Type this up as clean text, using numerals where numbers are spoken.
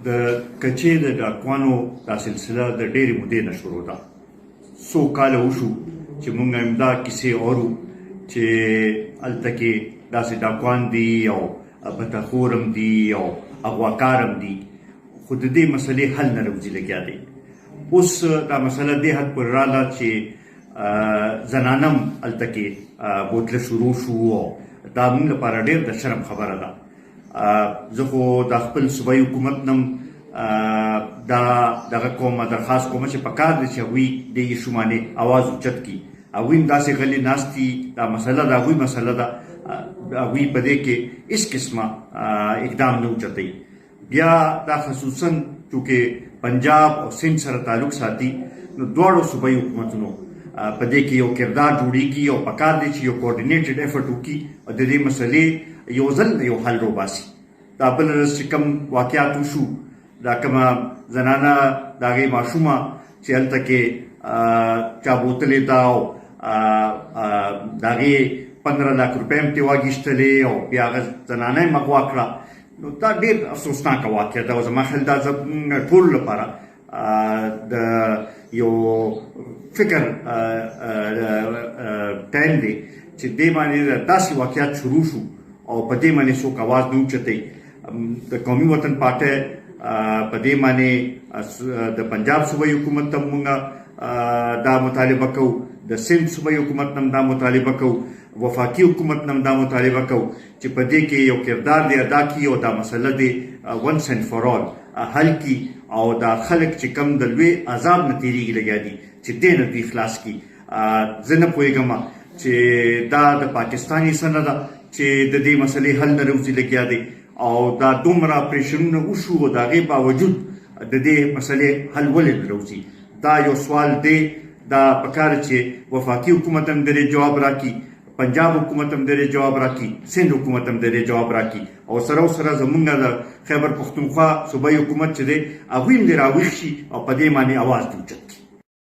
د کچې د ډاکوانو دا سلسله د ډېرې مودې نه شروع ده. څو کاله وشو چې موږ همدا کیسې اورو چې هلته کې داسې ډاکوان دي او بتخور هم دي او اغواکار هم دي، خو د دې مسلې حل نه راوځي لګیا دی. اوس دا مسله دې حد پورې راغله چې زنانه هم هلته کې بوتله شروع شو او دا موږ لپاره ډېر د شرم خبره ده. زه خو د خپل صوبایي حکومت نه دا دغه کومه درخواست کومه چې پکار دی چې هغوی دې ایشو باندې اواز اوچت کړي. هغوی هم داسې غلي ناست دي، دا مسله د هغوی مسله ده، هغوی په دې کې هېڅ قسمه اقدام نه اوچتوي. بیا دا خصوصا چونکې پنجاب او سند سره تعلق ساتي، نو دواړو صوبایي حکومتونو په دې کې یو کردار جوړیږي او پکار دی چې یو کوارډینیټډ ایفرټ وکړي او د دې مسلې یو ځل یو حل روباسي. دا بل ورځ چې کوم واقعات وشو، دا کومه زنانه د هغې ماشومه چې هلته کې چا بوتلې ده او د هغې 15 लाख روپۍ هم ترې واخیستلې او بیا هغه زنانه یې مغوا کړه. نو دا ډېر افسوسناکه واقعه ده او زما خیال دا زموږ ټولو لپاره د یو فکر ټایم دی چې دې باندې داسې واقعات شروع شو او په دې باندې څوک اواز نه اوچتوي. د قومي وطن پارټۍ په دې باندې د پنجاب صوبایي حکومت ته موږ دا مطالبه کوو، د سند صوبایي حکومت نه دا مطالبه کوو، وفاقي حکومت نه دا مطالبه کوو چې په دې کې یو کردار دی ادا کړي او دا مسله دی ونس اینډ فار آل حل کړي او دا خلک چې کم د لوی عذاب نه تېرېږي لګیا دي چې دې نه دوی خلاص کړي. زه نه پوهېږم چې دا د پاکستان حصه نه ده چې د دې مسلې حل نه راوځي لګیا دی او دا دومره اپریشنونه وشو او د هغې باوجود د دې مسلې حل ولې نه راوځي. دا یو سوال دی، دا پکار چې وفاقي حکومت هم د دې جواب راکړي، پنجاب حکومت هم د دې جواب راکړي، سند حکومت هم د دې جواب راکړي او سره زمونږ د خیبر پښتونخوا صوبایي حکومت چې دی هغوی هم دې راویښ شي او په دې باندې اواز دې اوچت کړي.